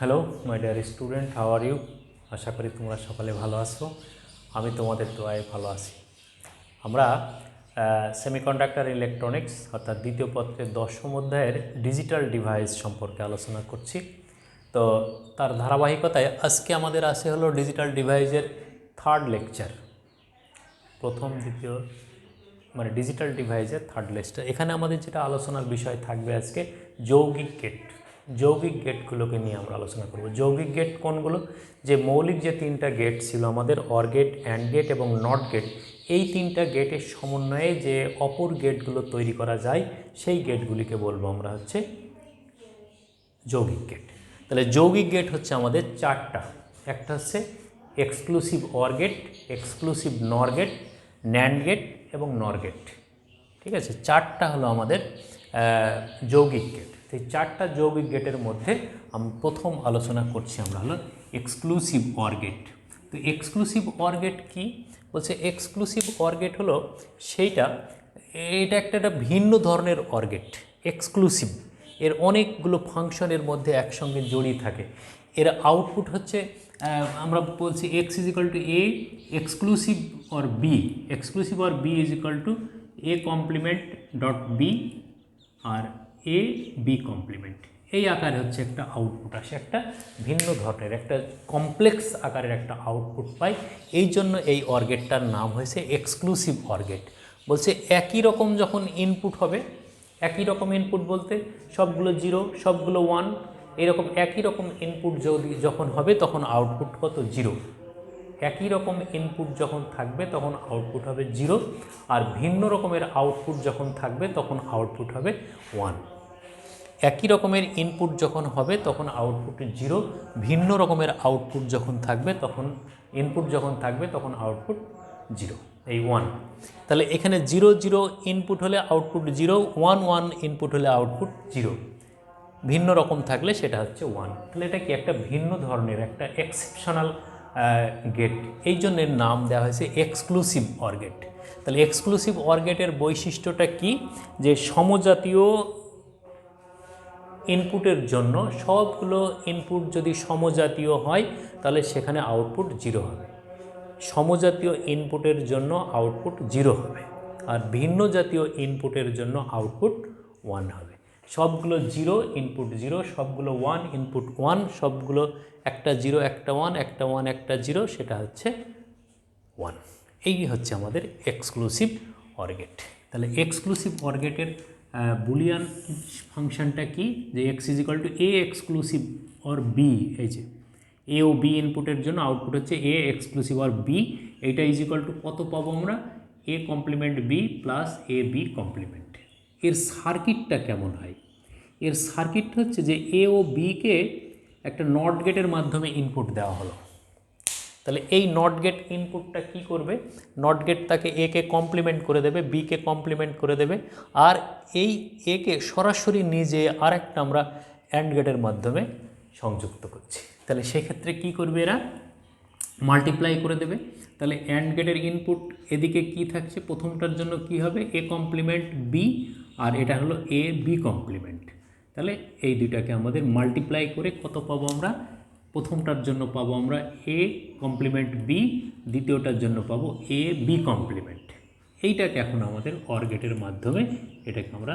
Hello my dear student, how are you? আশা করি তোমরা সকালে ভালো আছো। আমি তোমাদের দোয়ায় ভালো আছি। আমরা সেমিকন্ডাক্টর ইলেকট্রনিক্স অর্থাৎ দ্বিতীয় পত্রের 10ম অধ্যায়ের ডিজিটাল ডিভাইস সম্পর্কে আলোচনা করছি। তো তার ধারাবাহিকতায় আজকে আমাদের আসে হলো ডিজিটাল ডিভাইসের থার্ড লেকচার, প্রথম দ্বিতীয় মানে ডিজিটাল ডিভাইসের থার্ড লেকচার। এখানে আমাদের যেটা আলোচনার বিষয় থাকবে আজকে যৌগিক গেট। যৌগিক গেটগুলোকে নিয়ে আমরা আলোচনা করব। যৌগিক গেট কোনগুলো? যে মৌলিক যে তিনটা গেট ছিল আমাদের, অর গেট, অ্যান্ড গেট এবং নট গেট, এই তিনটা গেটের সমন্বয়ে যে অপর গেটগুলো তৈরি করা যায় সেই গেটগুলিকে বলবো আমরা হচ্ছে যৌগিক গেট। তাহলে যৌগিক গেট হচ্ছে আমাদের চারটা। একটা হচ্ছে এক্সক্লুসিভ অর গেট, এক্সক্লুসিভ নর গেট, ন্যান্ড গেট এবং নর গেট। ঠিক আছে, চারটা হলো আমাদের যৌগিক গেট। এই চারটা যৌগিক গেটের মধ্যে আমরা প্রথম আলোচনা করছি আমরা হলো এক্সক্লুসিভ অর গেট। তো এক্সক্লুসিভ অর গেট কী বলছে? এক্সক্লুসিভ অর গেট হলো সেইটা, এটা একটা ভিন্ন ধরনের অর গেট। এক্সক্লুসিভ, এর অনেকগুলো ফাংশনের মধ্যে একসঙ্গে জড়িয়ে থাকে। এর আউটপুট হচ্ছে আমরা বলছি X is equal to A exclusive or B, exclusive or B is equal to A complement dot B আর এ বি কমপ্লিমেন্ট। এই আকারে হচ্ছে একটা আউটপুট আসে, একটা ভিন্ন ধরনের একটা কমপ্লেক্স আকারের একটা আউটপুট পাই। এই জন্য এই অর গেটটার নাম হয়েছে এক্সক্লুসিভ অর গেট। বলছে একই রকম যখন ইনপুট হবে, একই রকম ইনপুট বলতে সবগুলো 0 সবগুলো 1, এরকম একই রকম ইনপুট যখন হবে তখন আউটপুট কত? 0। একই রকম ইনপুট যখন থাকবে তখন আউটপুট হবে 0, আর ভিন্ন রকমের আউটপুট যখন থাকবে তখন আউটপুট হবে 1। একই রকমের ইনপুট যখন হবে তখন আউটপুট 0, ভিন্ন রকমের আউটপুট যখন থাকবে তখন ইনপুট যখন থাকবে তখন আউটপুট 0, এই 1। তাহলে এখানে 0 0 ইনপুট হলে আউটপুট 0, 1 1 ইনপুট হলে আউটপুট 0, ভিন্ন রকম থাকলে সেটা হচ্ছে 1। তাহলে এটা কি একটা ভিন্ন ধরনের একটা এক্সেপশনাল গেট, এই জন্য এর নাম দেওয়া হয়েছে এক্সক্লুসিভ অর গেট। তাহলে এক্সক্লুসিভ অর গেটের বৈশিষ্ট্যটা কি? যে সমজাতীয় ইনপুটের জন্য সবগুলো ইনপুট যদি সমজাতীয় হয় তাহলে সেখানে আউটপুট 0 হবে। সমজাতীয় ইনপুটের জন্য আউটপুট 0 হবে, আর ভিন্ন জাতীয় ইনপুটের জন্য আউটপুট 1 হবে। সবগুলো 0 ইনপুট 0, সবগুলো 1 ইনপুট 1, সবগুলো একটা 0 একটা 1 একটা 1 একটা 0, সেটা হচ্ছে 1। এই হচ্ছে আমাদের এক্সক্লুসিভ অর গেট। তাহলে এক্সক্লুসিভ অর গেটের বুলিয়ান ফাংশনটা কি? যে X is equal to A exclusive or B, এই যে এ ও বি ইনপুটের জন্য আউটপুট হচ্ছে এ এক্সক্লুসিভ অর বি। এইটা ইজ ইকাল টু কত পাবো আমরা? A complement B plus A B complement. এর সার্কিটটা কেমন হয়? এর সার্কিটটা হচ্ছে যে এ ও বিকে একটা নট গেটের মাধ্যমে ইনপুট দেওয়া হলো। তাহলে এই নট গেট ইনপুটটা কি করবে? নট গেট তাকে এ কে কমপ্লিমেন্ট করে দেবে, বি কে কমপ্লিমেন্ট করে দেবে, আর এই এ কে সরাসরি নিজে আরেকটা আমরা অ্যান্ড গেটের মাধ্যমে সংযুক্ত করছি। তাহলে সেক্ষেত্রে কি করবে? এরা মাল্টিপ্লাই করে দেবে। তাহলে অ্যান্ড গেটের ইনপুট এদিকে কি থাকছে? প্রথমটার জন্য কি হবে? এ কমপ্লিমেন্ট বি, আর এটা হলো এ বি কমপ্লিমেন্ট। তাহলে এই দুইটাকে আমাদের মাল্টিপ্লাই করে কত পাবো আমরা? প্রথমটার জন্য পাবো আমরা এ কমপ্লিমেন্ট বি, দ্বিতীয়টার জন্য পাবো এ বি কমপ্লিমেন্ট। এইটাকে এখন আমাদের অর গেটের মাধ্যমে এটাকে আমরা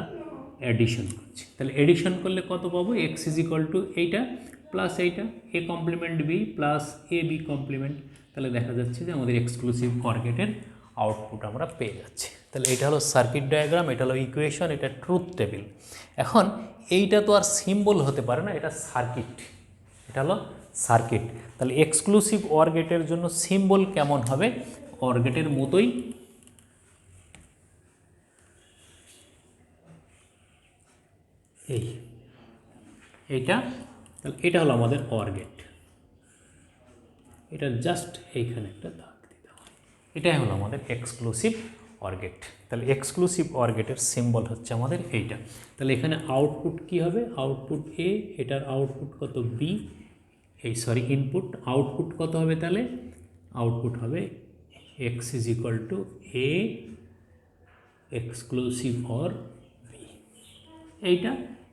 অ্যাডিশন করছি। তাহলে এডিশন করলে কত পাবো? এক্স ইজ ইকাল টু এইটা প্লাস এইটা, A complement B plus A B complement. তাহলে দেখা যাচ্ছে যে আমাদের এক্সক্লুসিভ অর গেটের আউটপুট আমরা পেয়ে যাচ্ছি। তাহলে এটা হলো সার্কিট ডায়াগ্রাম, এটা হলো ইকুয়েশন, এটা ট্রুথ টেবিল। এখন এইটা তো আর সিম্বল হতে পারে না, এটা সার্কিট, এটা হলো সার্কিট। তাহলে এক্সক্লুসিভ অর গেটের জন্য সিম্বল কেমন হবে? অর গেটের মতোই এইটা। তাহলে এটা হলো আমাদের অর গেট, এটা জাস্ট এইখানে একটা দাগ দিতে হবে। এটাই হলো আমাদের এক্সক্লুসিভ অর গেট। তাহলে এক্সক্লুসিভ অর গেটের সিম্বল হচ্ছে আমাদের এইটা। তাহলে এখানে আউটপুট কি হবে? আউটপুট এ, এটার আউটপুট কত? বি, ইনপুট, আউটপুট কত হবে? তাহলে আউটপুট হবে X is equal to A exclusive or B. এইটা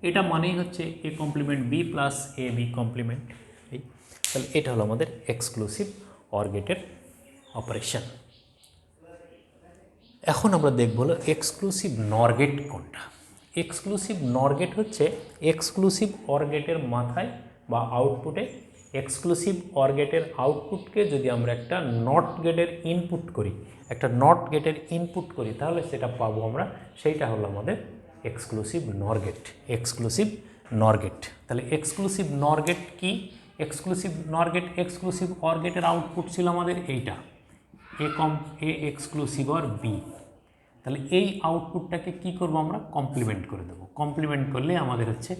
এটা মানেই হচ্ছে A complement B plus A B complement. তাহলে এটা হলো আমাদের এক্সক্লুসিভ অর গেটের অপারেশন। এখন আমরা দেখব হলো এক্সক্লুসিভ নর গেট কোনটা। এক্সক্লুসিভ নর গেট হচ্ছে এক্সক্লুসিভ অর গেটের মাথায় বা আউটপুটে এক্সক্লুসিভ অর গেটের আউটপুটকে যদি আমরা একটা নট গেটের ইনপুট করি, একটা নট গেটের ইনপুট করি, তাহলে সেটা পাবো আমরা, সেইটা হলো আমাদের এক্সক্লুসিভ নর গেট। এক্সক্লুসিভ নর গেট। তাহলে এক্সক্লুসিভ নর গেট কি? এক্সক্লুসিভ নর গেট এক্সক্লুসিভ অর গেটের আউটপুট ছিল আমাদের এইটা, এ এক্সক্লুসিভ অর বি। তাহলে এই আউটপুটটাকে কি করব আমরা? কমপ্লিমেন্ট করে দেবো। কমপ্লিমেন্ট করলে আমাদের হচ্ছে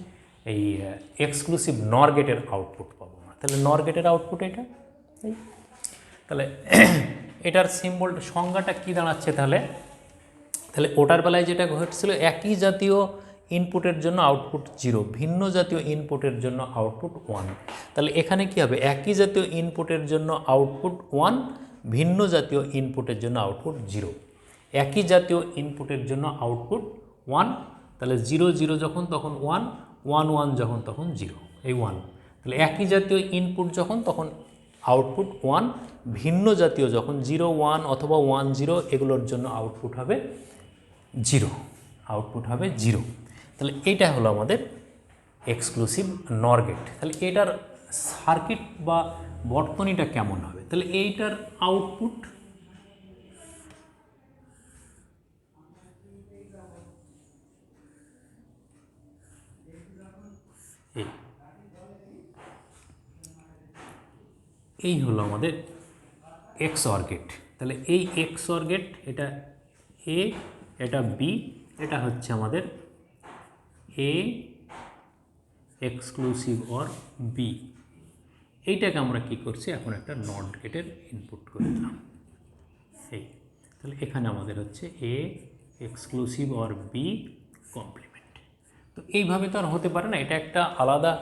এই এক্সক্লুসিভ নর গেটের আউটপুট পাবো আমরা। তাহলে নর গেটের আউটপুট এটা। তাহলে এটার সিম্বল সংজ্ঞাটা কি দাঁড়াচ্ছে তাহলে? তাহলে ওটার বেলায় যেটা ঘটছিল, একই জাতীয় ইনপুটের জন্য আউটপুট 0, ভিন্ন জাতীয় ইনপুটের জন্য আউটপুট 1। তাহলে এখানে কি হবে? একই জাতীয় ইনপুটের জন্য আউটপুট 1, ভিন্ন জাতীয় ইনপুটের জন্য আউটপুট 0। একই জাতীয় ইনপুটের জন্য আউটপুট 1, তাহলে 0 0 যখন তখন 1, 1 1 যখন তখন 0, এই 1। তাহলে একই জাতীয় ইনপুট যখন তখন আউটপুট 1, ভিন্ন জাতীয় যখন 0 1 অথবা 1 0 এগুলোর জন্য আউটপুট হবে 0, আউটপুট হবে 0। তাহলে এইটা হলো আমাদের এক্সক্লুসিভ নর গেট। তাহলে এটার সার্কিট বা বর্তনীটা কেমন হবে? তাহলে এইটার আউটপুট এই হলো আমাদের এক্স অর গেট। তাহলে এই এক্স অর গেট, এটা এ, এটা বি, এটা হচ্ছে আমাদের এ এক্সক্লুসিভ অর বি। এইটাকে আমরা কি করছি? এখন একটা নট গেটের ইনপুট করে দিলাম এই। তাহলে এখানে আমাদের হচ্ছে A exclusive or B complement. তো এইভাবে তো আর হতে পারে না, এটা একটা আলাদা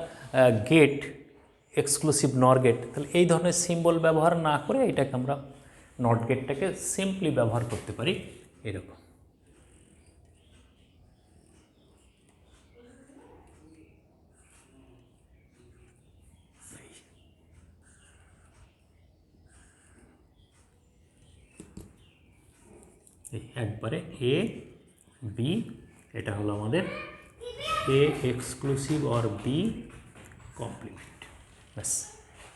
গেট, এক্সক্লুসিভ নর গেট। তাহলে এই ধরনের সিম্বল ব্যবহার না করে এটাকে আমরা নট গেটটাকে সিম্পলি ব্যবহার করতে পারি এরকম। একবারে এ বি, এটা হলো আমাদের A exclusive or B complement. ব্যাস,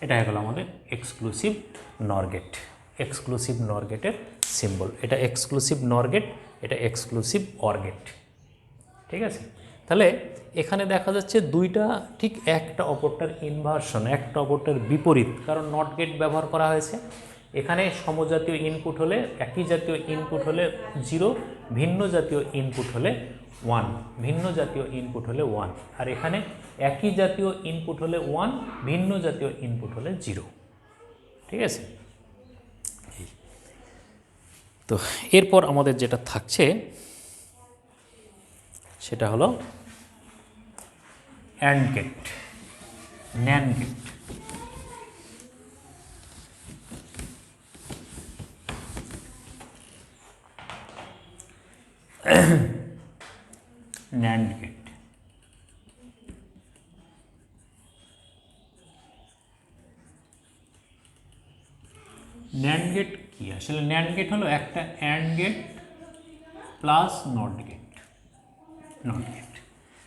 এটা হয়ে গেল আমাদের এক্সক্লুসিভ নর গেট। এক্সক্লুসিভ নর গেটের সিম্বল এটা এক্সক্লুসিভ নর গেট, এটা এক্সক্লুসিভ অর গেট। ঠিক আছে? তাহলে এখানে দেখা যাচ্ছে দুইটা ঠিক একটা অপরটার ইনভার্সন, একটা অপরটার বিপরীত, কারণ নট গেট ব্যবহার করা হয়েছে। এখানে সমজাতীয় ইনপুট হলে, একই জাতীয় ইনপুট হলে 0, ভিন্ন জাতীয় ইনপুট হলে 1, ভিন্ন জাতীয় ইনপুট হলে 1। আর এখানে একই জাতীয় ইনপুট হলে 1, ভিন্ন জাতীয় ইনপুট হলে 0। ঠিক আছে? তো এরপর আমাদের যেটা থাকছে সেটা হলো AND gate, NAND gate. NAND gate. NAND gate কি? আসলে ন্যান্ড গেট হলো একটা AND gate plus NOT gate. NOT gate,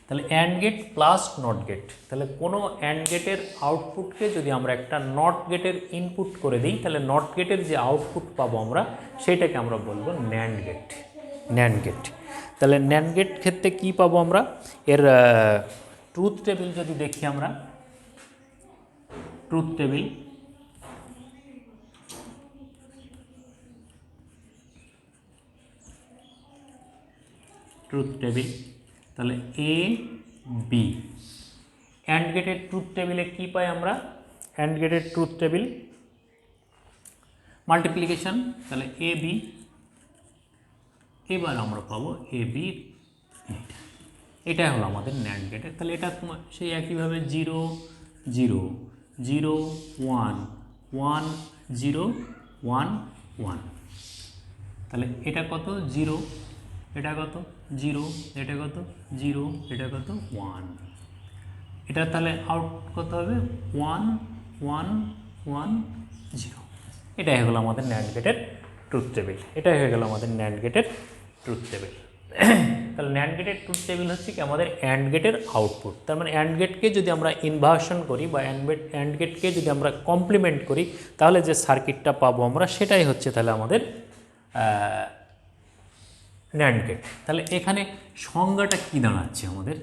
তাহলে AND gate plus NOT gate. তাহলে কোনো অ্যান্ড গেটের আউটপুটকে যদি আমরা একটা নট গেটের ইনপুট করে দিই, তাহলে নট গেটের যে আউটপুট পাবো আমরা, সেটাকে আমরা বলবো ন্যান্ড গেট। NAND gate. তাহলে ন্যান্ড গেট ক্ষেত্রে কী পাবো আমরা? এর ট্রুথ টেবিল যদি দেখি আমরা, ট্রুথ টেবিল, ট্রুথ টেবিল, তাহলে এ বি। অ্যান্ড গেটের ট্রুথ টেবিলে কী পাই আমরা? অ্যান্ড গেটের ট্রুথ টেবিল মাল্টিপ্লিকেশন, তাহলে এ বি। এবার আমরা পাবো এ বি, এটাই হলো আমাদের ন্যান্ড গেটের। তাহলে এটা সেই একইভাবে 0 0 0 1 1 0 1 1। তাহলে এটা কত? 0, এটা কত? জিরো, এটা কত জিরো, এটা কত ওয়ান। এটা তাহলে আউট কত হবে ওয়ান ওয়ান ওয়ান জিরো। এটাই হয়ে গেল আমাদের ন্যান্ড গেটের ট্রুথ টেবিল। এটাই হয়ে গেল আমাদের ন্যান্ড গেটের ট্রুথ টেবিল। তাহলে ন্যান্ড গেটের ট্রুথ টেবিল হচ্ছে কি আমাদের অ্যান্ড গেটের আউটপুট। তার মানে অ্যান্ড গেটকে যদি আমরা ইনভার্সন করি বা অ্যান্ড গেটকে যদি আমরা কমপ্লিমেন্ট করি তাহলে যে সার্কিটটা পাবো আমরা সেটাই হচ্ছে তাহলে আমাদের ন্যান্ড গেট। তাহলে এখানে সংজ্ঞাটা কী দাঁড়াচ্ছে আমাদের?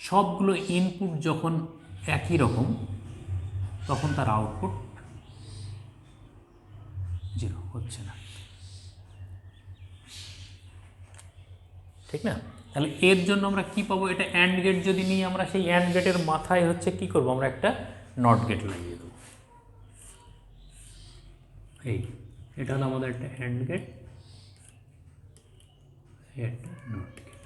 সবগুলো ইনপুট যখন একই রকম তখন তার আউটপুট জিরো হচ্ছে না, ঠিক না? তাহলে এর জন্য আমরা কি পাবো? এটা অ্যান্ড গেট যদি নিই আমরা, সেই অ্যান্ড গেটের মাথায় হচ্ছে কি করব আমরা একটা নট গেট লাগিয়ে দেবো। এটা হলো আমাদের একটা অ্যান্ড গেট, একটা নট গেট।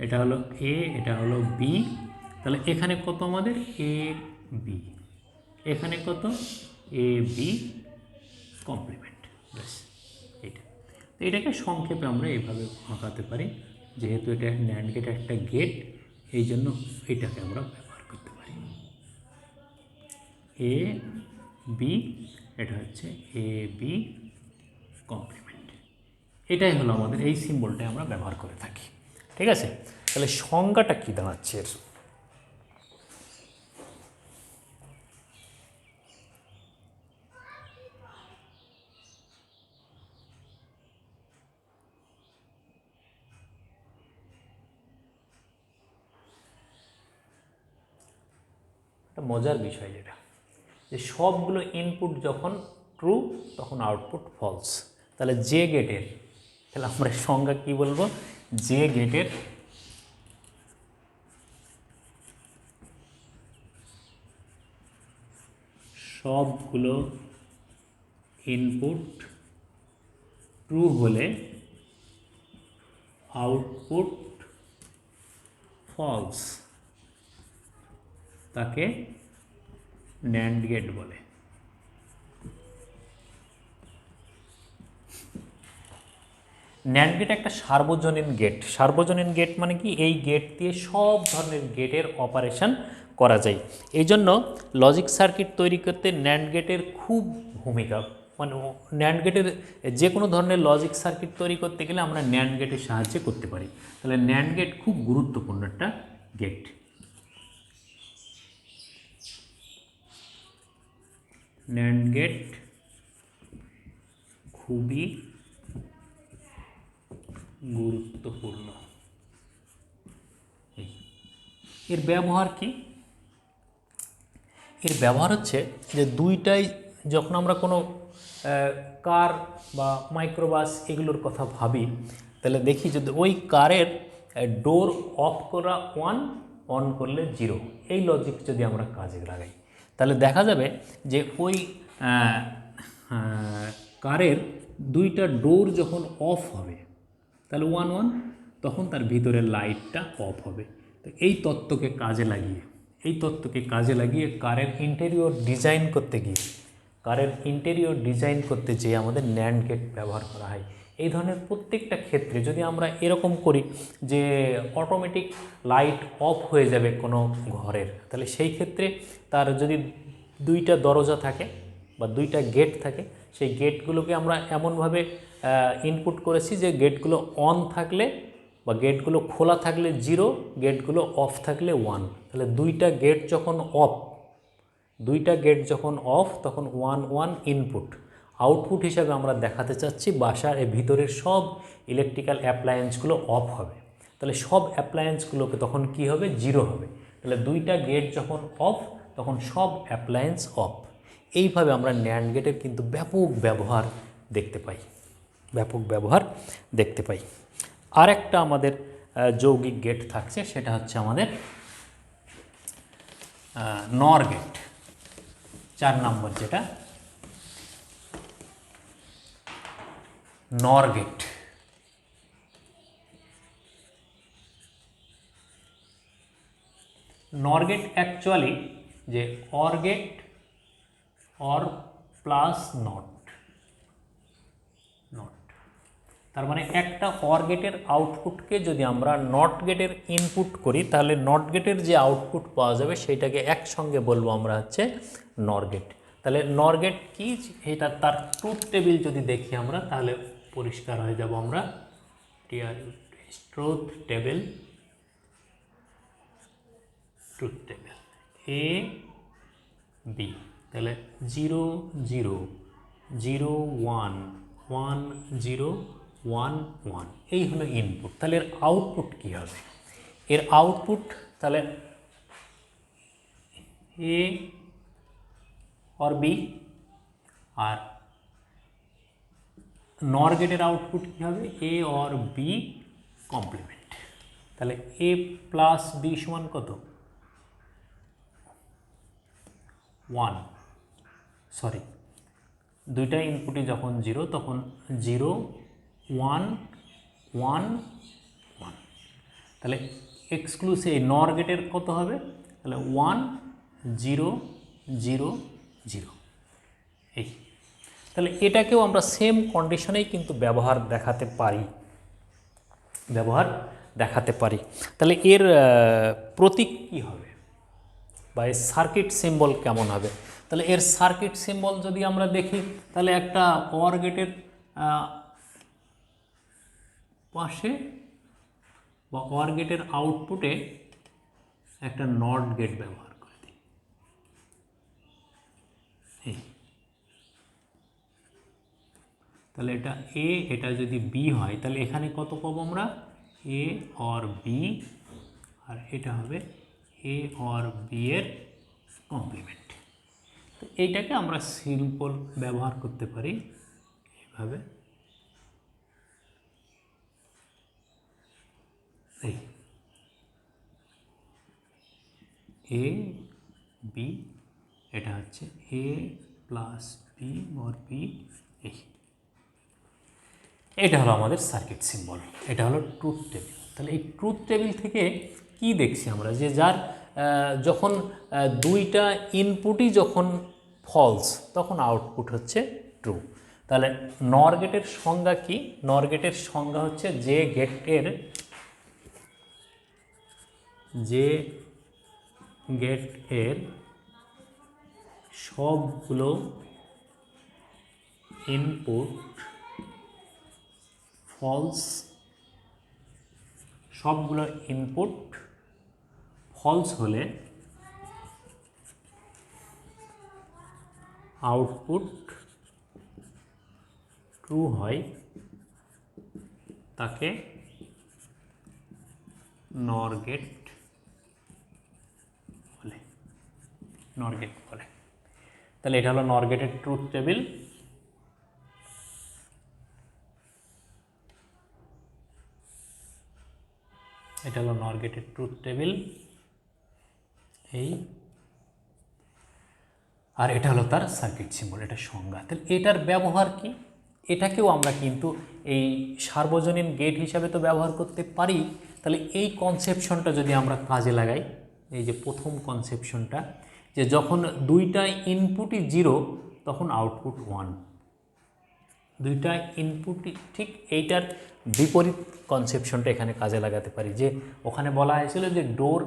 এটা হলো এ, এটা হলো বি। তাহলে এখানে কত আমাদের এ বি, এখানে কত এ বি কমপ্লিমেন্ট, ব্যাস এইটা। তো এটাকে সংক্ষেপে আমরা এইভাবে আঁকাতে পারি, যেহেতু এটা ন্যান্ড গেট একটা গেট, এই জন্য এটাকে আমরা ব্যবহার করতে পারি। এ বি, এটা হচ্ছে এ বি কমপ্লিমেন্ট। এটাই হলো আমাদের, এই সিম্বলটাই আমরা ব্যবহার করে থাকি, ঠিক আছে? তাহলে সংজ্ঞাটা কী দাঁড়াচ্ছে এর? একটা মজার বিষয় যেটা, যে সবগুলো ইনপুট যখন ট্রু তখন আউটপুট ফলস। তাহলে যে গেটের, তাহলে আমরা সংজ্ঞা কী বলবো? যে গেটের সবগুলো ইনপুট ট্রু হলে আউটপুট ফলস, তাকে ন্যান্ড গেট বলে। ন্যান্ড গেট একটা সার্বজনীন গেট। সার্বজনীন গেট মানে কি? এই গেট দিয়ে সব ধরনের গেটের অপারেশন করা যায়। এই জন্য লজিক সার্কিট তৈরি করতে ন্যান্ড গেটের খুব ভূমিকা, মানে ন্যান্ড গেটের যে কোনো ধরনের লজিক সার্কিট তৈরি করতে গেলে আমরা ন্যান্ড গেটের সাহায্যে করতে পারি। তাহলে ন্যান্ড গেট খুব গুরুত্বপূর্ণ একটা গেট। ন্যান্ড গেট খুবই গুরুত্বপূর্ণ। এর ব্যবহার কি? এর ব্যবহার হচ্ছে যে দুইটাই, যখন আমরা কোনো কার বা মাইক্রোবাস এগুলোর কথা ভাবি, তাহলে দেখি যদি ওই কারের ডোর অফ করা ওয়ান, অন করলে জিরো, এই লজিক যদি আমরা কাজে লাগাই, তাহলে দেখা যাবে যে ওই কারের দুইটা ডোর যখন অফ হবে তাহলে ওয়ান ওয়ান, তখন তার ভিতরের লাইটটা অফ হবে। তো এই তত্ত্বকে কাজে লাগিয়ে কারের ইন্টেরিয়র ডিজাইন করতে গিয়ে আমাদের ন্যান্ড গেট ব্যবহার করা হয়। এই ধরনের প্রত্যেকটা ক্ষেত্রে যদি আমরা এরকম করি যে অটোমেটিক লাইট অফ হয়ে যাবে কোনো ঘরের, তাহলে সেই ক্ষেত্রে তার যদি দুইটা দরজা থাকে বা দুইটা গেট থাকে, সেই গেটগুলোকে আমরা এমনভাবে ইনপুট করেছি যে গেটগুলো অন থাকলে বা গেটগুলো খোলা থাকলে জিরো, গেটগুলো অফ থাকলে ওয়ান। তাহলে দুইটা গেট যখন অফ তখন ওয়ান ওয়ান ইনপুট। আউটপুট হিসাবে আমরা দেখাতে চাচ্ছি বাসার ভিতরের সব ইলেকট্রিক্যাল অ্যাপ্লায়েন্সগুলো অফ হবে। তাহলে সব অ্যাপ্লায়েন্সগুলোকে তখন কি হবে? জিরো হবে। তাহলে দুইটা গেট যখন অফ তখন সব অ্যাপ্লায়েন্স অফ। এইভাবে আমরা ন্যান্ড গেটের কিন্তু ব্যাপক ব্যবহার দেখতে পাই। আর একটা আমাদের যৌগিক গেট থাকছে, সেটা হচ্ছে আমাদের নর গেট, 4 নম্বর, যেটা nor gate. Nor gate actually যে or gate or plus not, তার মানে একটা অর গেটের আউটপুটকে যদি আমরা নট গেটের ইনপুট করি তাহলে নট গেটের যে আউটপুট পাওয়া যাবে সেটাকে একসঙ্গে বলবো আমরা হচ্ছে নর গেট। তাহলে নর গেট কি, এটা তার ট্রুথ টেবিল যদি দেখি আমরা তাহলে পরিষ্কার হয়ে যাব আমরা। ট্রুথ টেবিল এ বি, তাহলে 0 0 0 1 1 0 1 1, এই হলো ইনপুট। তাহলে এর আউটপুট কী হবে? এর আউটপুট তাহলে এ অর বি, আর নর গেটের আউটপুট কী হবে? A or B complement. তাহলে এ প্লাস বি সমান কত? 1, সরি দুইটা ইনপুটই যখন 0 তখন 0 1 1 1, তাহলে এক্সক্লুসিভ নর গেটের কত হবে? তাহলে 1 0 0 0, এই। তাহলে এটাকেও আমরা সেম কন্ডিশনেই কিন্তু ব্যবহার দেখাতে পারি। তাহলে এর প্রতীক কী হবে বা এর সার্কিট সিম্বল কেমন হবে? তাহলে এর সার্কিট সিম্বল যদি আমরা দেখি তাহলে একটা অর গেটের পাশে বা অর গেটের আউটপুটে একটা নট গেট ব্যবহার করে দিই, এই। তাহলে এটা এ, এটা যদি বি হয় তাহলে এখানে কত পাবো আমরা? এ অর বি, আর এটা হবে এ অর বি এর কমপ্লিমেন্ট। তো এইটাকে আমরা সিম্পল ব্যবহার করতে পারি এইভাবে, এই এ বি, এটা হচ্ছে এ প্লাস বি অর বি, এই। এটা হলো আমাদের সার্কিট সিম্বল, এটা হলো ট্রুথ টেবিল। তাহলে এই ট্রুথ টেবিল থেকে কি দেখছি আমরা? যে যার যখন দুইটা ইনপুটই যখন ফলস তখন আউটপুট হচ্ছে ট্রু। তাহলে নর গেটের সংজ্ঞা কি? নর গেটের সংজ্ঞা হচ্ছে যে গেটের সবগুলো ইনপুট ফলস, সবগুলো ইনপুট ফলস হলে আউটপুট ট্রু হয়, তাকে নর গেট বলে। তাহলে এটা হলো নর গেটের ট্রুথ টেবিল। এটা হলো নর গেটের ট্রুথ টেবিল, এই। আর এটা হলো তার সার্কিট সিম্বল, এটা সংজ্ঞা। তাহলে এটার ব্যবহার কি? এটাকেও আমরা কিন্তু এই সার্বজনীন গেট হিসাবে তো ব্যবহার করতে পারি। তাহলে এই কনসেপশনটা যদি আমরা কাজে লাগাই, এই যে প্রথম কনসেপশনটা, যে যখন দুইটা ইনপুটই 0 তখন আউটপুট 1, দুইটা ইনপুটই, ঠিক এইটার বিপরীত কনসেপশনটা এখানে কাজে লাগাতে পারি। যে ওখানে বলা হয়েছিল যে ডোর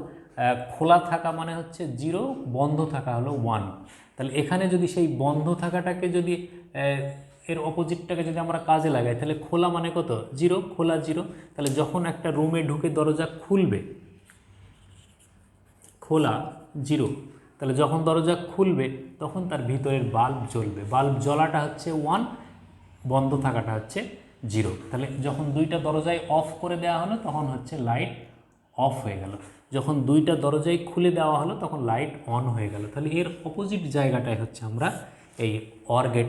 খোলা থাকা মানে হচ্ছে 0, বন্ধ থাকা হলো 1। তাহলে এখানে যদি সেই বন্ধ থাকাটাকে যদি এর অপোজিটটাকে যদি আমরা কাজে লাগাই তাহলে খোলা মানে কত? 0, খোলা 0। তাহলে যখন একটা রুমে ঢুকে দরজা খুলবে, খোলা 0, তাহলে যখন দরজা খুলবে তখন তার ভিতরের বাল্ব জ্বলবে, বাল্ব জ্বলাটা হচ্ছে 1, বন্ধ থাকাটা হচ্ছে 0। তাহলে যখন দুইটা দরজায় অফ করে দেওয়া হলো তখন হচ্ছে লাইট অফ হয়ে গেল, যখন দুইটা দরজায় খুলে দেওয়া হলো তখন লাইট অন হয়ে গেল। তাহলে এর অপোজিট জায়গাটায় হচ্ছে আমরা এই অর গেট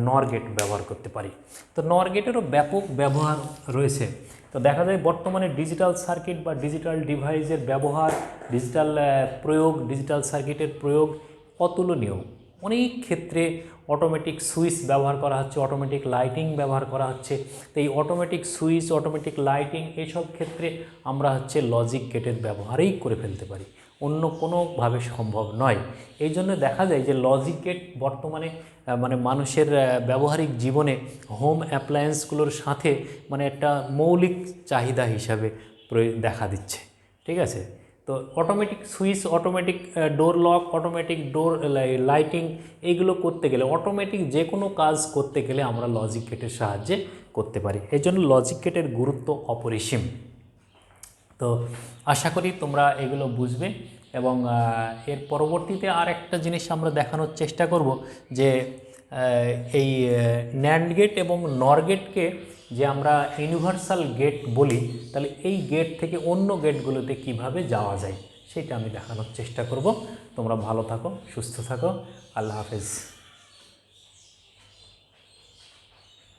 নর গেট ব্যবহার করতে পারি। তো নর গেটেরও ব্যাপক ব্যবহার রয়েছে। তো দেখা যায় বর্তমানে ডিজিটাল সার্কিট বা ডিজিটাল ডিভাইসের ব্যবহার, ডিজিটাল প্রয়োগ, ডিজিটাল সার্কিটের প্রয়োগ অতুলনীয়। অনেক ক্ষেত্রে অটোমেটিক সুইচ ব্যবহার করা হচ্ছে, অটোমেটিক লাইটিং ব্যবহার করা হচ্ছে। তো এই অটোমেটিক সুইচ, অটোমেটিক লাইটিং, এইসব ক্ষেত্রে আমরা হচ্ছে লজিক গেটের ব্যবহারেই করে ফেলতে পারি। অন্য কোনোভাবে সম্ভব নয়। এই জন্য দেখা যায় যে লজিক গেট বর্তমানে মানে মানুষের ব্যবহারিক জীবনে হোম অ্যাপ্লায়েন্সগুলোর সাথে মানে একটা মৌলিক চাহিদা হিসাবে দেখা দিচ্ছে। ঠিক আছে, তো automatic switch, automatic door lock, automatic ডোর লাইটিং, এইগুলো করতে গেলে, অটোমেটিক যে কোনো কাজ করতে গেলে আমরা লজিক গেটের সাহায্যে করতে পারি। এই জন্য লজিক গেটের গুরুত্ব অপরিসীম। তো আশা করি তোমরা এগুলো বুঝবে এবং এর পরবর্তীতে আর একটা জিনিস আমরা দেখানোর চেষ্টা করব যে এই ন্যান্ড গেট এবং নর গেটকে যে আমরা ইউনিভার্সাল গেট বলি, তাহলে এই গেট থেকে অন্য গেটগুলোতে কিভাবে যাওয়া যায় সেটা আমি দেখানোর চেষ্টা করব। তোমরা ভালো থাকো, সুস্থ থাকো, আল্লাহ হাফেজ।